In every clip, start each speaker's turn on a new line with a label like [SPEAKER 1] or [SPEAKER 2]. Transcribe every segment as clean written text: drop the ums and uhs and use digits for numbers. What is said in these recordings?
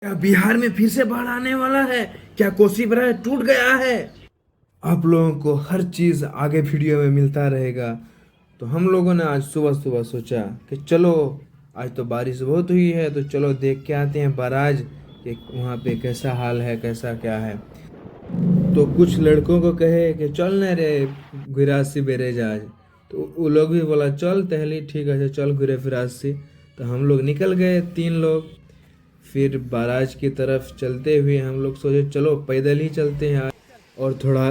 [SPEAKER 1] क्या बिहार में फिर से बाढ़ आने वाला है? क्या कोसी बैराज टूट गया है? आप लोगों को हर चीज़ आगे वीडियो में मिलता रहेगा। तो हम लोगों ने आज सुबह सुबह सोचा कि चलो, आज तो बारिश बहुत हुई है तो चलो देख के आते हैं बैराज कि वहाँ पे कैसा हाल है, कैसा क्या है। तो कुछ लड़कों को कहे कि चल न रे गिरासी बैराज आज। तो वो लोग भी बोला चल टहली, ठीक है चल घुरे फिरासी। तो हम लोग निकल गए 3 लोग। फिर बाराज की तरफ चलते हुए हम लोग सोचे चलो पैदल ही चलते हैं और थोड़ा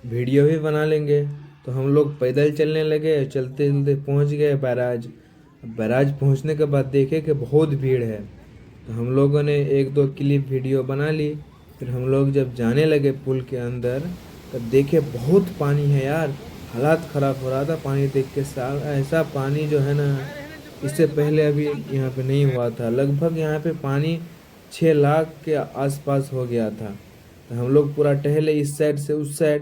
[SPEAKER 1] वीडियो भी बना लेंगे। तो हम लोग पैदल चलने लगे, चलते चलते पहुंच गए बैराज। बैराज पहुंचने के बाद देखे कि बहुत भीड़ है। तो हम लोगों ने 1-2 क्लिप वीडियो बना ली। फिर हम लोग जब जाने लगे पुल के अंदर, तब देखे बहुत पानी है यार। हालात ख़राब हो रहा था पानी देख के। साल ऐसा पानी जो है ना, इससे पहले अभी यहाँ पे नहीं हुआ था। लगभग यहाँ पे पानी 6 लाख के आसपास हो गया था। तो हम लोग पूरा टहले इस साइड से उस साइड,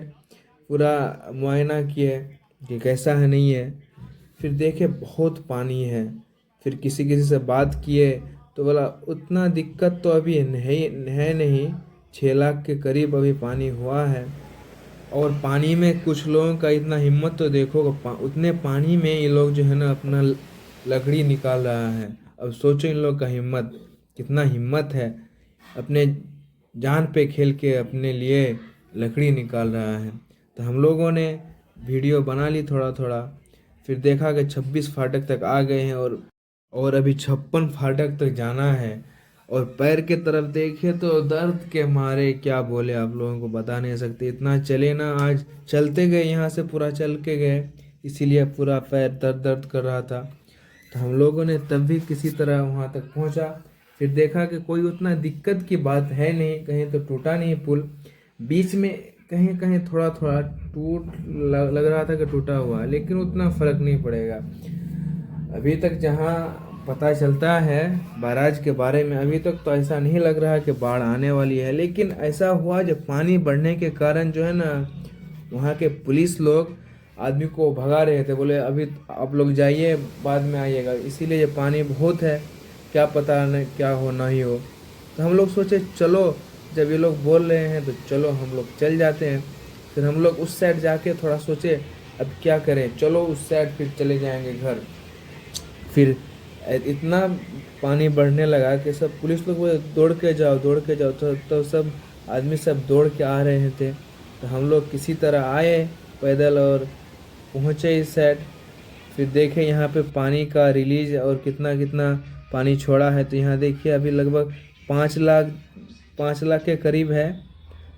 [SPEAKER 1] पूरा मुआयना किए कि कैसा है नहीं है। फिर देखे बहुत पानी है। फिर किसी किसी से बात किए तो बोला उतना दिक्कत तो अभी नहीं, 6 लाख के करीब अभी पानी हुआ है। और पानी में कुछ लोगों का इतना हिम्मत तो देखो, उतने पानी में ये लोग जो है ना अपना लकड़ी निकाल रहा है। अब सोचो इन लोग का हिम्मत, कितना हिम्मत है। अपने जान पे खेल के अपने लिए लकड़ी निकाल रहा है। तो हम लोगों ने वीडियो बना ली थोड़ा थोड़ा। फिर देखा कि 26 फाटक तक आ गए हैं और अभी 56 फाटक तक जाना है। और पैर के तरफ देखे तो दर्द के मारे क्या बोले, आप लोगों को बता नहीं सकते। इतना चले ना, आज चलते गए यहाँ से पूरा चल के गए, इसीलिए पूरा पैर दर्द दर्द कर रहा था। तो हम लोगों ने तब भी किसी तरह वहाँ तक पहुँचा। फिर देखा कि कोई उतना दिक्कत की बात है नहीं, कहीं तो टूटा नहीं पुल। बीच में कहीं कहीं थोड़ा थोड़ा लग रहा था कि टूटा हुआ है, लेकिन उतना फर्क नहीं पड़ेगा। अभी तक जहाँ पता चलता है बैराज के बारे में, अभी तक तो ऐसा नहीं लग रहा कि बाढ़ आने वाली है। लेकिन ऐसा हुआ जब पानी बढ़ने के कारण जो है ना, वहाँ के पुलिस लोग आदमी को भगा रहे थे। बोले अभी आप लोग जाइए, बाद में आइएगा, इसीलिए ये पानी बहुत है, क्या पता नहीं क्या हो ना ही हो। तो हम लोग सोचे चलो, जब ये लोग बोल रहे हैं तो चलो हम लोग चल जाते हैं। फिर हम लोग उस साइड जाके थोड़ा सोचे अब क्या करें, चलो उस साइड फिर चले जाएंगे घर। फिर इतना पानी बढ़ने लगा कि सब पुलिस लोग बोले दौड़ के जाओ दौड़ के जाओ। तो सब आदमी सब दौड़ के आ रहे थे। तो हम लोग किसी तरह आए पैदल और पहुँचे इस साइड। फिर देखे यहाँ पे पानी का रिलीज और कितना कितना पानी छोड़ा है। तो यहाँ देखिए अभी लगभग 5 लाख के करीब है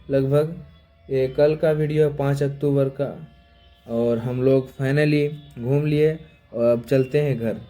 [SPEAKER 1] लगभग। ये कल का वीडियो है 5 अक्टूबर का। और हम लोग फाइनली घूम लिए और अब चलते हैं घर।